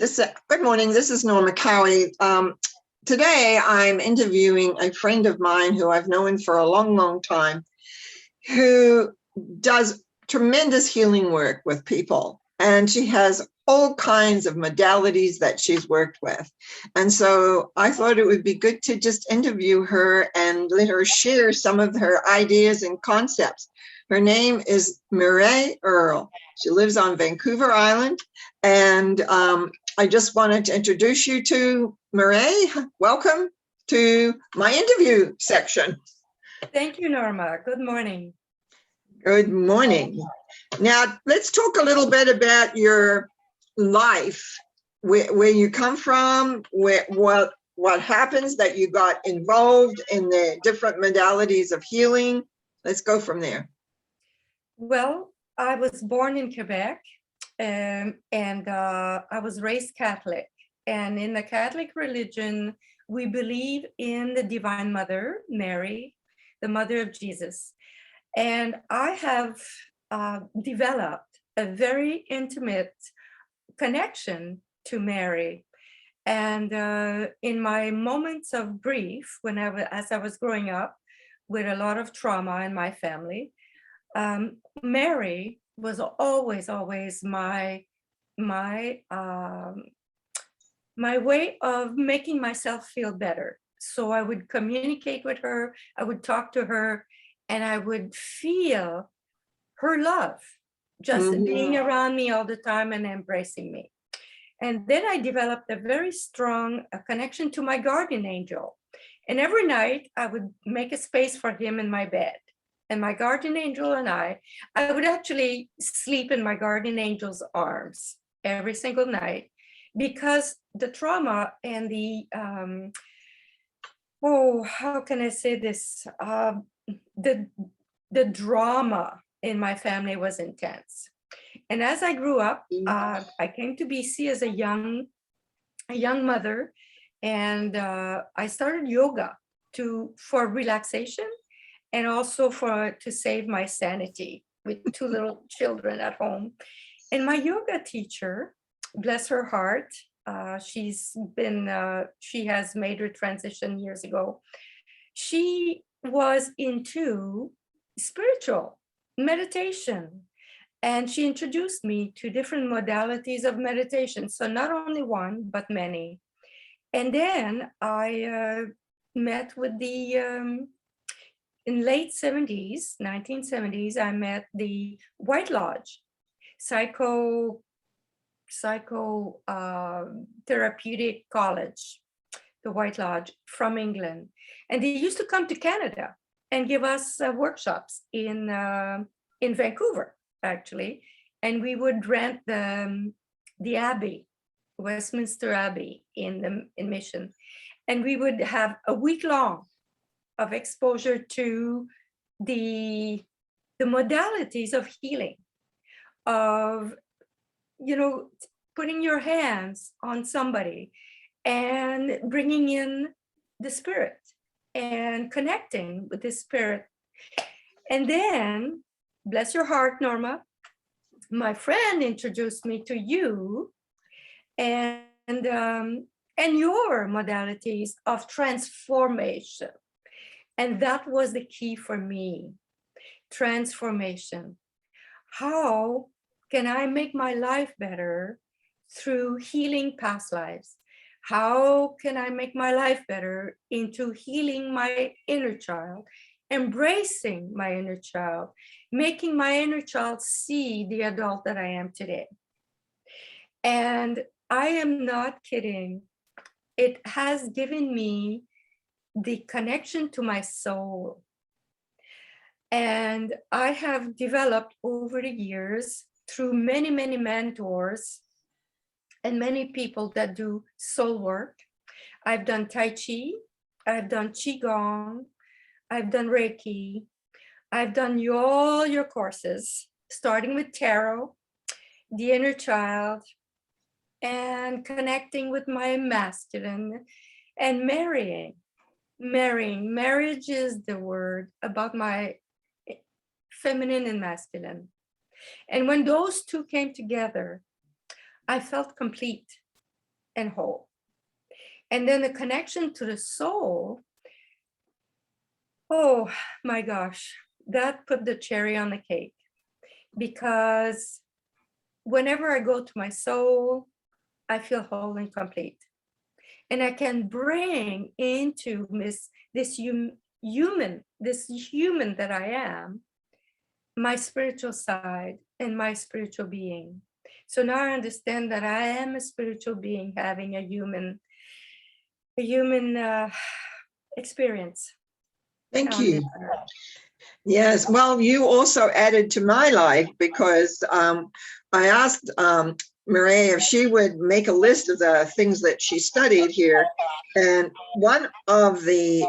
Good morning. This is Norma Cowie. Today, I'm interviewing a friend of mine who I've known for a long, long time, who does tremendous healing work with people. And she has all kinds of modalities that she's worked with. And so I thought it would be good to just interview her and let her share some of her ideas and concepts. Her name is Mireille Earle. She lives on Vancouver Island. And I just wanted to introduce you to Mireille. Welcome to my interview section. Thank you, Norma. Good morning. Good morning. Now, let's talk a little bit about your life, where you come from, what happens that you got involved in the different modalities of healing. Let's go from there. Well, I was born in Quebec, and I was raised Catholic. And in the Catholic religion, we believe in the Divine Mother, Mary, the Mother of Jesus. And I have developed a very intimate connection to Mary. And in my moments of grief, as I was growing up with a lot of trauma in my family, Mary was always my way of making myself feel better. So I would communicate with her, I would talk to her, and I would feel her love just being around me all the time and embracing me. And then I developed a very strong connection to my guardian angel. And every night I would make a space for him in my bed. And my guardian angel and I would actually sleep in my guardian angel's arms every single night, because the trauma and the, how can I say this? The drama in my family was intense. And as I grew up, I came to BC as a young mother, and I started yoga for relaxation and also to save my sanity with two little children at home. And my yoga teacher, bless her heart, she has made her transition years ago. She was into spiritual meditation, and she introduced me to different modalities of meditation. So not only one, but many. And then I met with in late 1970s, I met the White Lodge therapeutic college, the White Lodge from England. And they used to come to Canada and give us workshops in Vancouver, actually. And we would rent the Abbey, Westminster Abbey in Mission. And we would have a week long of exposure to the modalities of healing, of, putting your hands on somebody and bringing in the spirit and connecting with the spirit. And then, bless your heart, Norma, my friend introduced me to you and your modalities of transformation. And that was the key for me, transformation. How can I make my life better through healing past lives? How can I make my life better into healing my inner child, embracing my inner child, making my inner child see the adult that I am today? And I am not kidding. It has given me the connection to my soul. And I have developed over the years through many, many mentors and many people that do soul work. I've done Tai Chi, I've done Qigong, I've done Reiki, I've done all your courses, starting with tarot, the inner child, and connecting with my masculine, and marrying. Marriage is the word about my feminine and masculine. And when those two came together, I felt complete. and whole. And then the connection to the soul, oh my gosh, that put the cherry on the cake. Because whenever I go to my soul, I feel whole and complete. And I can bring into this human that I am, my spiritual side and my spiritual being. So now I understand that I am a spiritual being having a human experience. Thank you. Yes, well, you also added to my life because I asked Mireille if she would make a list of the things that she studied here. And one of the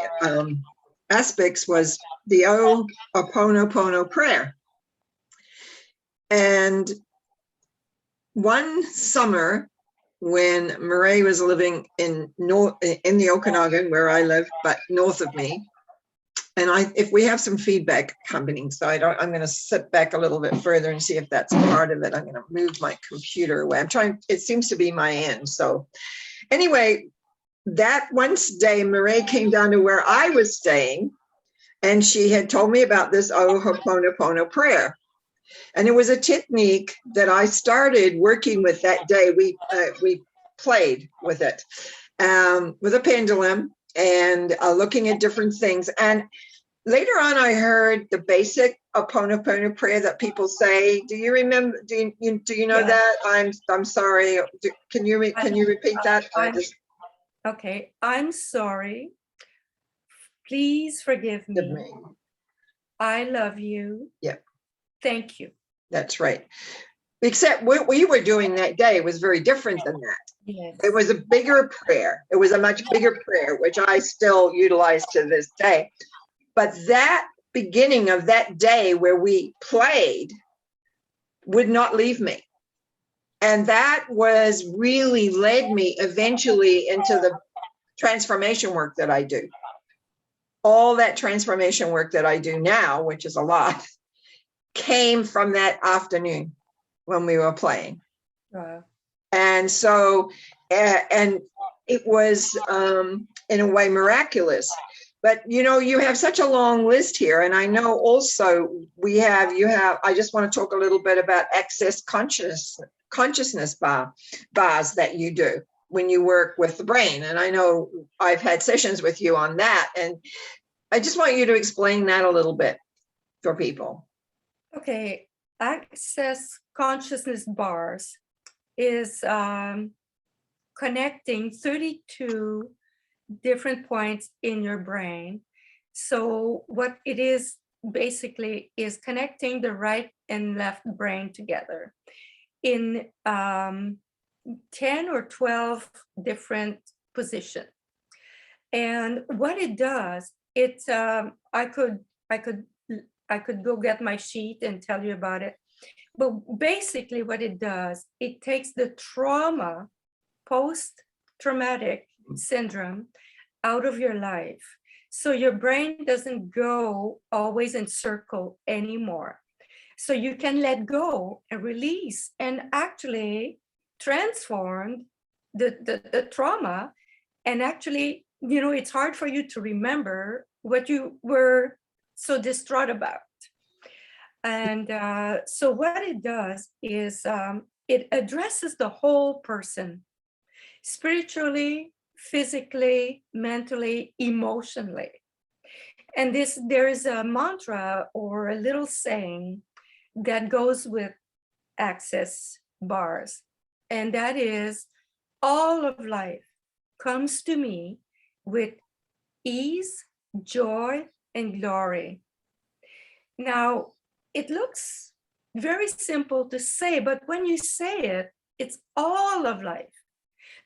aspects was the Ho'oponopono prayer. And one summer when Mireille was living in the Okanagan, where I live, but north of me, and if we have some feedback coming, so I'm going to sit back a little bit further and see if that's part of it. I'm going to move my computer away. I'm trying, it seems to be my end. So anyway, that once day, Mireille came down to where I was staying, and she had told me about this Ho'oponopono prayer. And it was a technique that I started working with that day. We played with it with a pendulum and looking at different things. And later on, I heard the basic Ho'oponopono prayer that people say. Do you remember? Do you know that? I'm sorry. Can you repeat that? Okay. I'm sorry. Please forgive me. I love you. Yep. Thank you. That's right. Except what we were doing that day was very different than that. Yes. It was a bigger prayer. It was a much bigger prayer, which I still utilize to this day. But that beginning of that day where we played would not leave me. And that was really led me eventually into the transformation work that I do. All that transformation work that I do now, which is a lot, came from that afternoon when we were playing. Wow. And so, and it was in a way miraculous. But you have such a long list here, and I know also I just want to talk a little bit about access consciousness bars that you do when you work with the brain. And I know I've had sessions with you on that, and I just want you to explain that a little bit for people. Okay, access consciousness bars is connecting 32 different points in your brain. So what it is basically is connecting the right and left brain together in 10 or 12 different positions. And what it does, it's I could go get my sheet and tell you about it. But basically what it does, it takes the trauma, post-traumatic syndrome out of your life. So your brain doesn't go always in circle anymore. So you can let go and release and actually transform the trauma. And actually, it's hard for you to remember what you were so distraught about. And so what it does is it addresses the whole person, spiritually, physically, mentally, emotionally. And there is a mantra or a little saying that goes with access bars. And that is, all of life comes to me with ease, joy, and glory. Now, it looks very simple to say, but when you say it, it's all of life.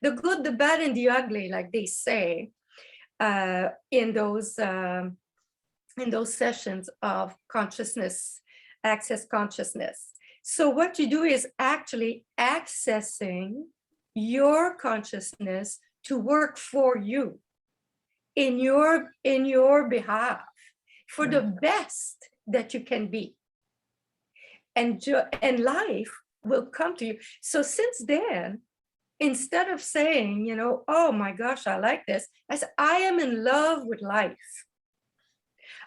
The good, the bad, and the ugly, like they say in those sessions of consciousness, access consciousness. So what you do is actually accessing your consciousness to work for you in your behalf for the best that you can be. And life will come to you. So since then, instead of saying, you know, oh my gosh, I like this, I said, I am in love with life.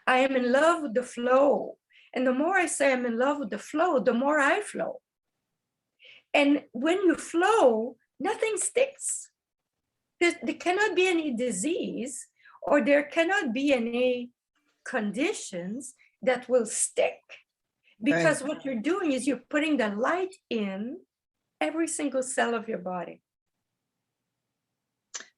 I am in love with the flow. And the more I say I'm in love with the flow, the more I flow. And when you flow, nothing sticks. There cannot be any disease, or there cannot be any conditions that will stick. Because what you're doing is you're putting the light in every single cell of your body.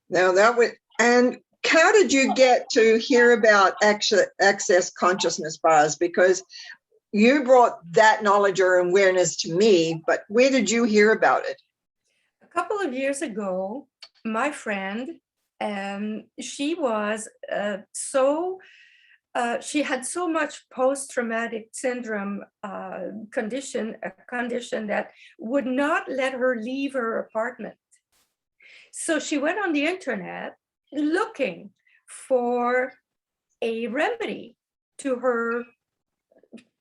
Now that would, and how did you get to hear about access consciousness bars? Because you brought that knowledge or awareness to me, but where did you hear about it? A couple of years ago, my friend, she was she had so much post-traumatic syndrome condition, a condition that would not let her leave her apartment. So she went on the internet looking for a remedy to her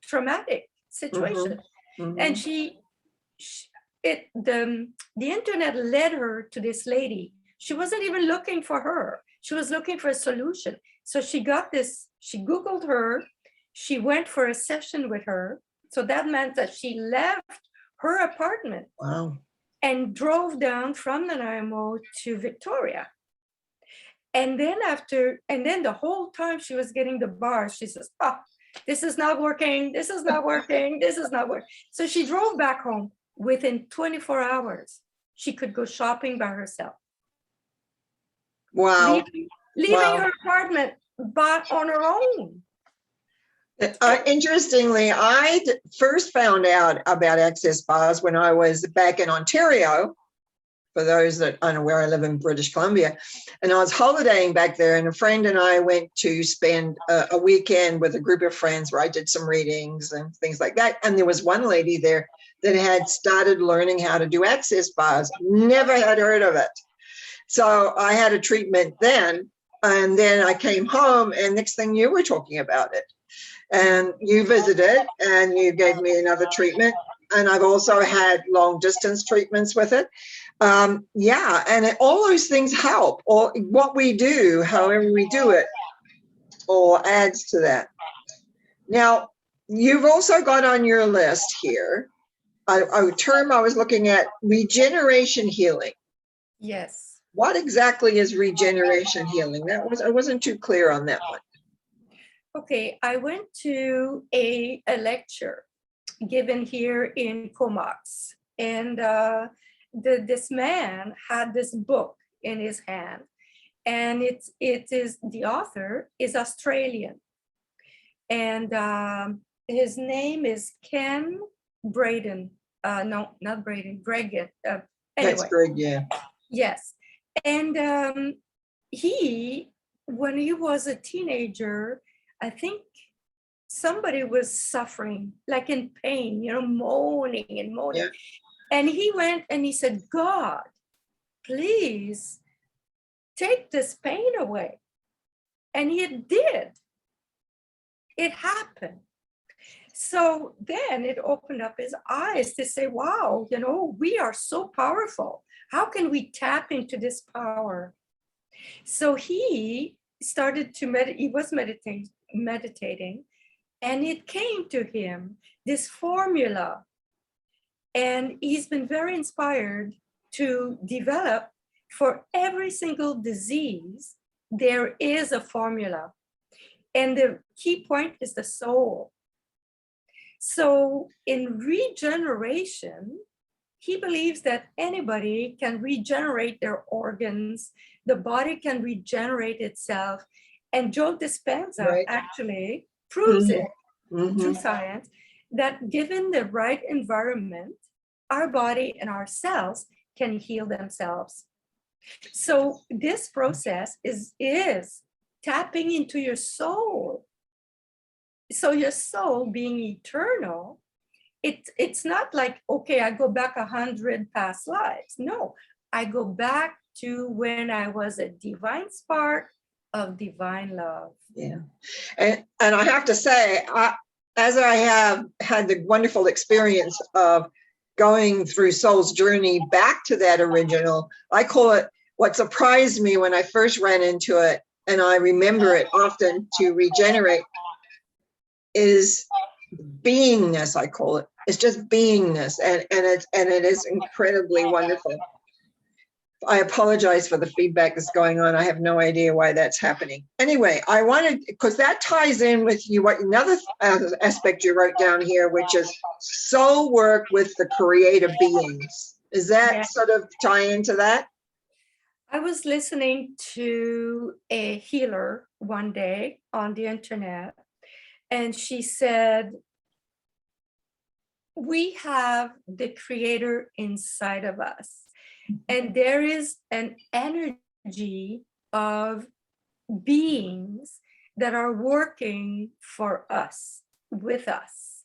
traumatic situation. And the internet led her to this lady. She wasn't even looking for her. She was looking for a solution. So she got this, she Googled her, she went for a session with her. So that meant that she left her apartment. Wow. And drove down from Nanaimo to Victoria. And then the whole time she was getting the bars, she says, oh, this is not working, this is not working, this is not working. So she drove back home. Within 24 hours, she could go shopping by herself. Wow. Leaving her apartment, but on her own. Interestingly, I first found out about access bars when I was back in Ontario. For those that aren't aware, I live in British Columbia, and I was holidaying back there, and a friend and I went to spend a weekend with a group of friends where I did some readings and things like that. And there was one lady there that had started learning how to do access bars. Never had heard of it. So I had a treatment then, and then I came home, and next thing you were talking about it. And you visited and you gave me another treatment. And I've also had long distance treatments with it. Yeah, and all those things help, or what we do, however we do it, or adds to that. Now, you've also got on your list here a term I was looking at, regeneration healing. Yes. What exactly is regeneration healing? I wasn't too clear on that one. Okay, I went to a lecture given here in Comox, and this man had this book in his hand, and it is the author is Australian, and his name is Ken Braden. No, not Braden. Greg. Anyway. That's Greg, yeah. Yes, and when he was a teenager, I think somebody was suffering, like in pain, you know, moaning and moaning. Yeah. And he went and he said, God, please take this pain away. And it did. It happened. So then it opened up his eyes to say, wow, you know, we are so powerful. How can we tap into this power? So he started to he was meditating, and it came to him, this formula. And he's been very inspired to develop, for every single disease, there is a formula. And the key point is the soul. So in regeneration, he believes that anybody can regenerate their organs, the body can regenerate itself. And Joe Dispenza actually proves it through science, that given the right environment, our body and our cells can heal themselves. So this process is tapping into your soul. So your soul being eternal, it's not like, okay, I go back 100 past lives. No, I go back to when I was a divine spark of divine love. Yeah. And I have to say, as I have had the wonderful experience of going through soul's journey back to that original. I call it, what surprised me when I first ran into it, and I remember it often to regenerate, is beingness. I call it. It's just beingness, and it is incredibly wonderful. I apologize for the feedback that's going on. I have no idea why that's happening. Anyway, I wanted, because that ties in with you, what another aspect you wrote down here, which is soul work with the creator beings. Is that sort of tie into that? I was listening to a healer one day on the internet, and she said, we have the creator inside of us. And there is an energy of beings that are working for us, with us.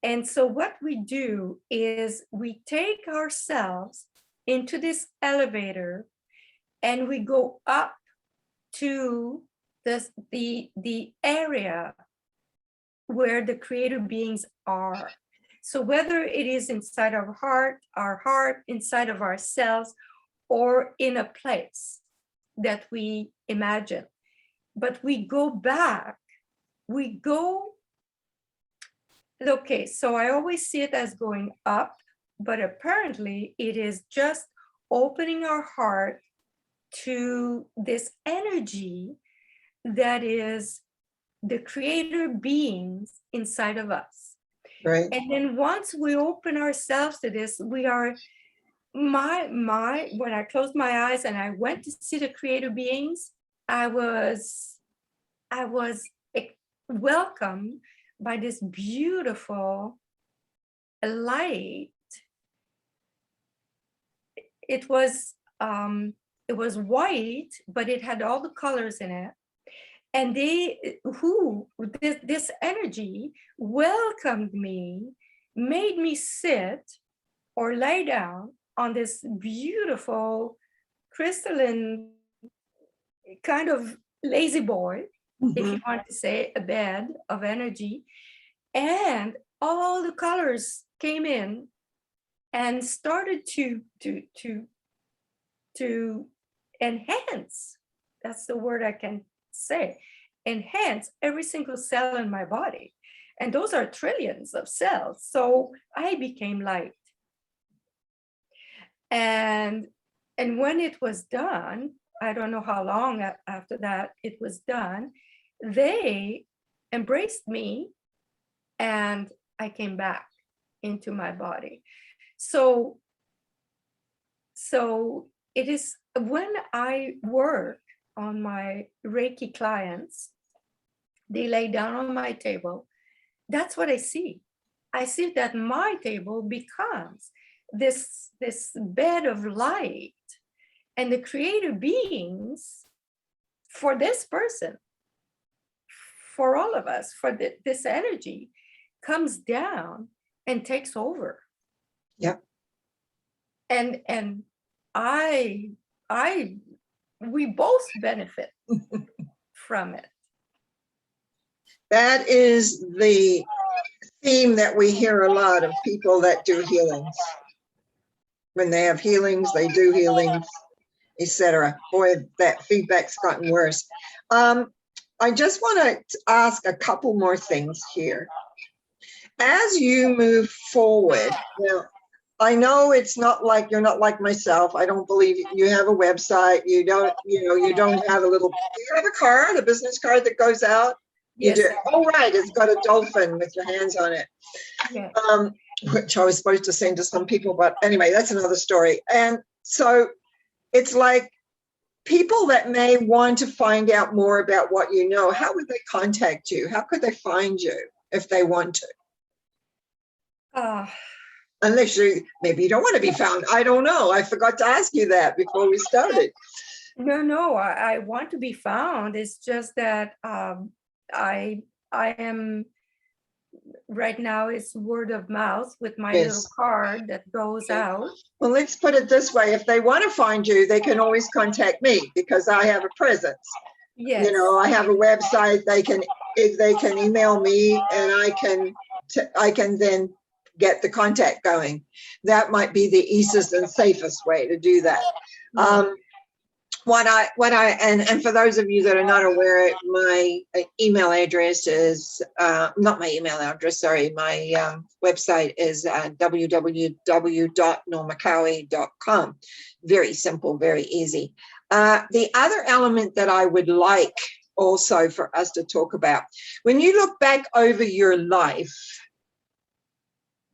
And so what we do is we take ourselves into this elevator and we go up to the area where the creator beings are. So whether it is inside our heart, inside of ourselves, or in a place that we imagine, but we go back, okay, so I always see it as going up, but apparently it is just opening our heart to this energy that is the creator beings inside of us. Right. And then once we open ourselves to this, we are when I closed my eyes and I went to see the creator beings, I was welcomed by this beautiful light. It was white, but it had all the colors in it. And this energy welcomed me, made me sit or lay down on this beautiful crystalline kind of lazy boy, if you want to say, a bed of energy. And all the colors came in and started to enhance. That's the word I can say, enhance every single cell in my body. And those are trillions of cells. So I became light. And when it was done, I don't know how long after that it was done, they embraced me and I came back into my body. So it is when I work on my Reiki clients, they lay down on my table. That's what I see. I see that my table becomes this bed of light, and the creator beings for this person, for all of us, for this energy comes down and takes over. Yep. And we both benefit from it. That is the theme that we hear a lot of people that do healings. When they have healings, they do healings, etc. Boy, that feedback's gotten worse. I just want to ask a couple more things here. As you move forward, now, I know it's not like, you're not like myself. I don't believe you have a website. You don't have a little, you have a card, a business card that goes out. Yes. You do. Oh, right. It's got a dolphin with your hands on it. Yeah. Which I was supposed to send to some people, but anyway, that's another story. And so it's like, people that may want to find out more about what you know, how would they contact you? How could they find you if they want to? Unless maybe you don't want to be found. I don't know. I forgot to ask you that before we started. No, I want to be found. It's just that I am right now, it's word of mouth with my little card that goes out. Well, let's put it this way. If they want to find you, they can always contact me because I have a presence. Yes. I have a website. They can email me, and I can then get the contact going. That might be the easiest and safest way to do that. And for those of you that are not aware, my email address is not my email address, sorry, my website is www.normacowie.com. Very simple, very easy. The other element that I would like also for us to talk about, when you look back over your life,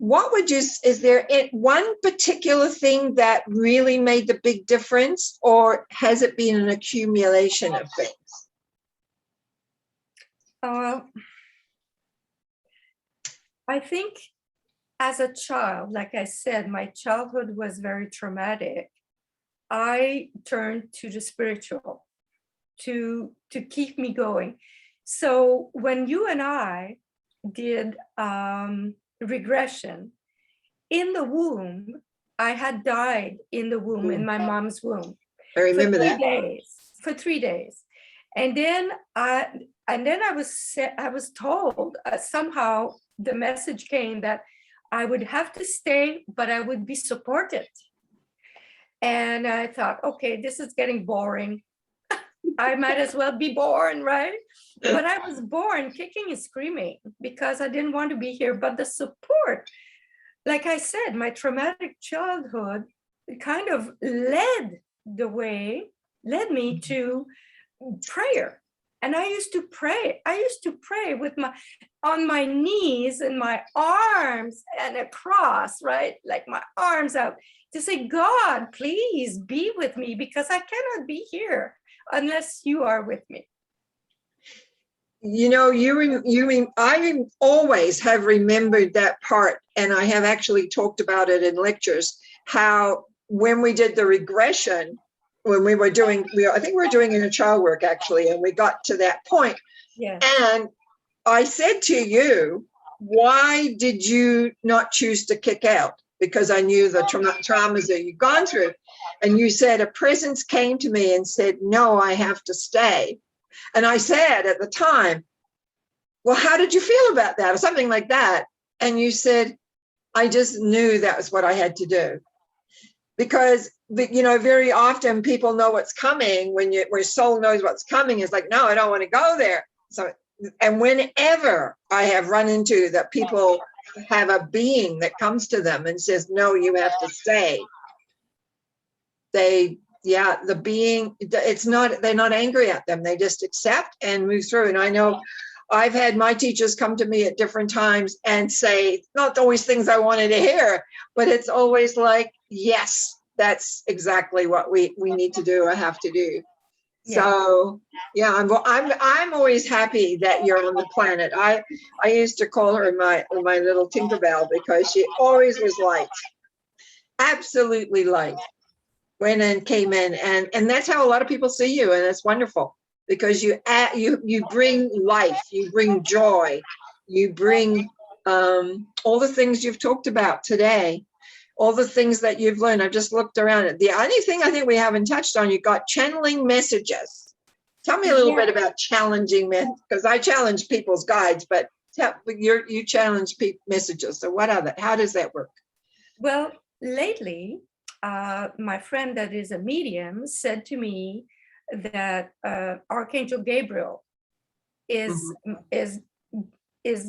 is there one particular thing that really made the big difference, or has it been an accumulation of things? I think as a child, like I said, my childhood was very traumatic. I turned to the spiritual to keep me going. So when you and I did regression, in the womb, I had died in the womb, in my mom's womb. I remember that. For 3 days. And then I was told somehow the message came that I would have to stay, but I would be supported. And I thought, okay, this is getting boring. I might as well be born, right? But I was born kicking and screaming because I didn't want to be here. But the support, like I said, my traumatic childhood kind of led me to prayer. And I used to pray. I used to pray on my knees and my arms and a cross, right? Like my arms out to say, God, please be with me because I cannot be here unless you are with me. You know, I always have remembered that part, and I have actually talked about it in lectures, how when we did the regression, when we were doing, I think we were doing inner child work actually, and we got to that point. Yes. And I said to you, why did you not choose to kick out? Because I knew the traumas that you'd gone through. And you said, a presence came to me and said, no, I have to stay. And I said at the time, well, how did you feel about that? Or something like that. And you said, I just knew that was what I had to do. Because, you know, very often people know what's coming where soul knows what's coming. It's like, no, I don't want to go there. So, and whenever I have run into that, people have a being that comes to them and says, no, you have to stay. The being, they're not angry at them. They just accept and move through. And I know I've had my teachers come to me at different times and say, not always things I wanted to hear, but it's always like, yes, that's exactly what we need to do or have to do. Yeah. So yeah, I'm always happy that you're on the planet. I used to call her my little Tinkerbell because she always was light, absolutely light. Went and came in, and that's how a lot of people see you, and it's wonderful because you bring life, you bring joy, you bring all the things you've talked about today, all the things that you've learned. I've just looked around at the only thing I think we haven't touched on. You got channeling messages. Tell me a little bit about challenging because I challenge people's guides, but you challenge messages. So what are that? How does that work? Well, lately, my friend that is a medium said to me that Archangel Gabriel is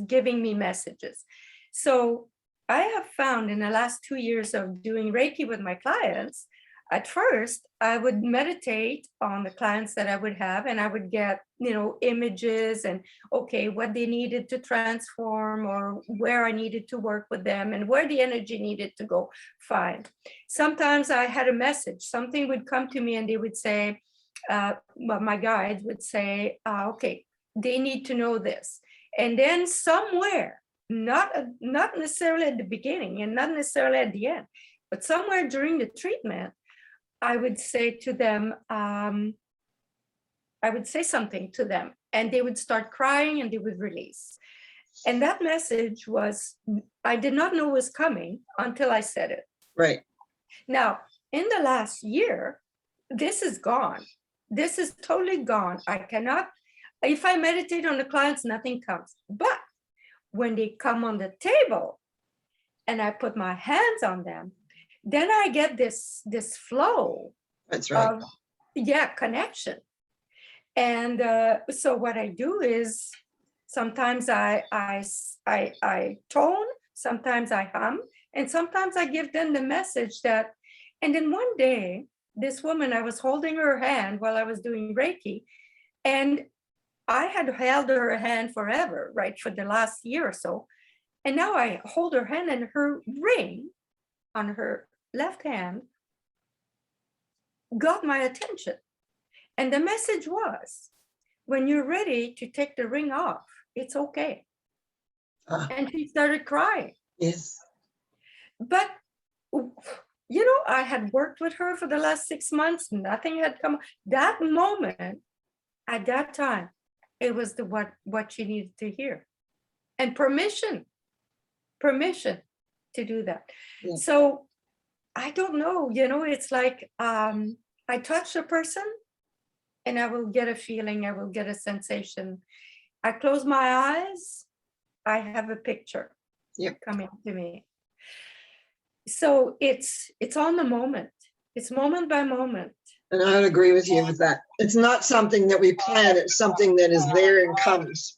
giving me messages. So I have found in the last 2 years of doing Reiki with my clients, at first I would meditate on the clients that I would have, and I would get, images and what they needed to transform or where I needed to work with them and where the energy needed to go. Fine. Sometimes I had a message, something would come to me and they would say, my guide would say, they need to know this. And then somewhere, not necessarily at the beginning and not necessarily at the end, but somewhere during the treatment, I would say to them, I would say something to them and they would start crying and they would release. And that message I did not know was coming until I said it. Right. Now, in the last year, this is gone. This is totally gone. I cannot, if I meditate on the clients, nothing comes. But when they come on the table, and I put my hands on them, then I get this flow That's right. of connection. And so what I do is sometimes I tone, sometimes I hum, and sometimes I give them the message that. And then one day, this woman, I was holding her hand while I was doing Reiki, and I had held her hand forever, right, for the last year or so. And now I hold her hand, and her ring on her left hand got my attention. And the message was, when you're ready to take the ring off, it's okay. And she started crying. Yes. But, I had worked with her for the last 6 months. Nothing had come. That moment, at that time, it was what she needed to hear. And permission to do that. Yeah. So I don't know, it's like I touch a person and I will get a feeling, I will get a sensation. I close my eyes, I have a picture coming to me. So it's on the moment. It's moment by moment. And I would agree with you with that. It's not something that we plan, it's something that is there and comes.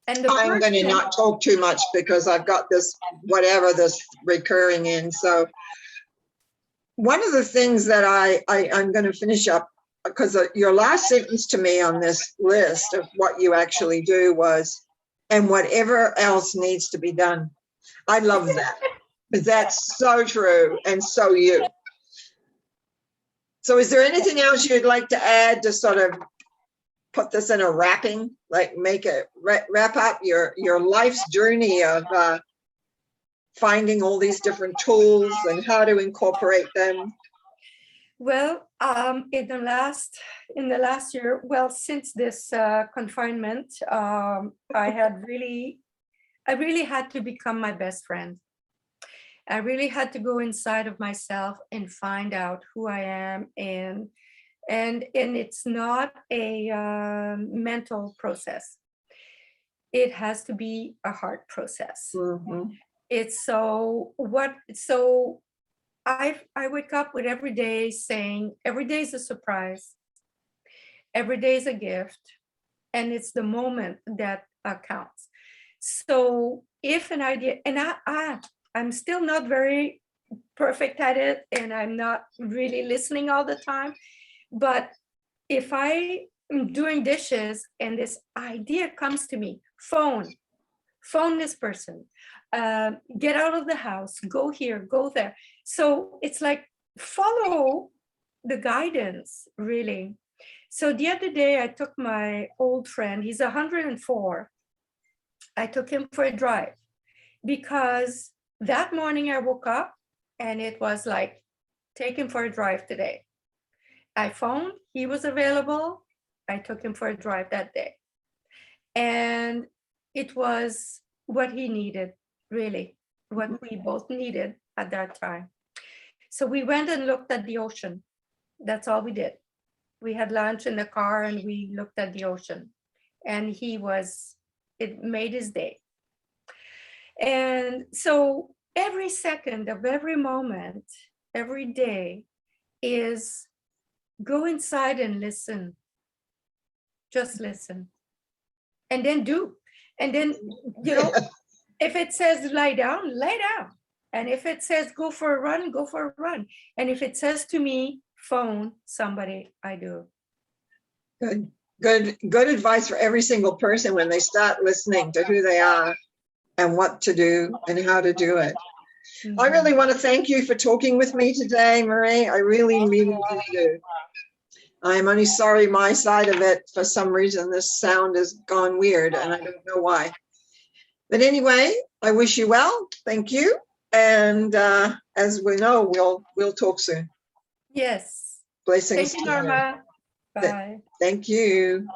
And I'm going to not talk too much because I've got this recurring in. So one of the things that I'm going to finish up, because your last sentence to me on this list of what you actually do was, and whatever else needs to be done. I love that, because that's so true and so you. So is there anything else you'd like to add to sort of put this in a wrapping, like make it wrap up your life's journey of finding all these different tools and how to incorporate them? Well, in the last year, well, since this confinement, I really had to become my best friend. I really had to go inside of myself and find out who I am, and it's not a mental process. It has to be a heart process. Mm-hmm. I wake up with every day saying, every day is a surprise, every day is a gift, and it's the moment that counts. So if an idea, and I'm still not very perfect at it, and I'm not really listening all the time, but if I am doing dishes and this idea comes to me, phone this person, get out of the house, go here, go there. So it's like, follow the guidance, really. So the other day I took my old friend, he's 104. I took him for a drive because that morning I woke up and it was like, take him for a drive today. I phoned, he was available. I took him for a drive that day. And it was what he needed, really, what we both needed at that time. So we went and looked at the ocean. That's all we did. We had lunch in the car and we looked at the ocean. And it made his day. And so every second of every moment, every day is go inside and listen. Just listen. And then do. And then, if it says lie down, lie down. And if it says go for a run, go for a run. And if it says to me, phone somebody, I do. Good advice for every single person when they start listening to who they are and what to do and how to do it. Mm-hmm. I really want to thank you for talking with me today, Mireille. I really, really, really do. I'm only sorry my side of it, for some reason, this sound has gone weird and I don't know why. But anyway, I wish you well. Thank you. And as we know, we'll talk soon. Yes. Blessings. Thank you, Norma. Bye. Thank you.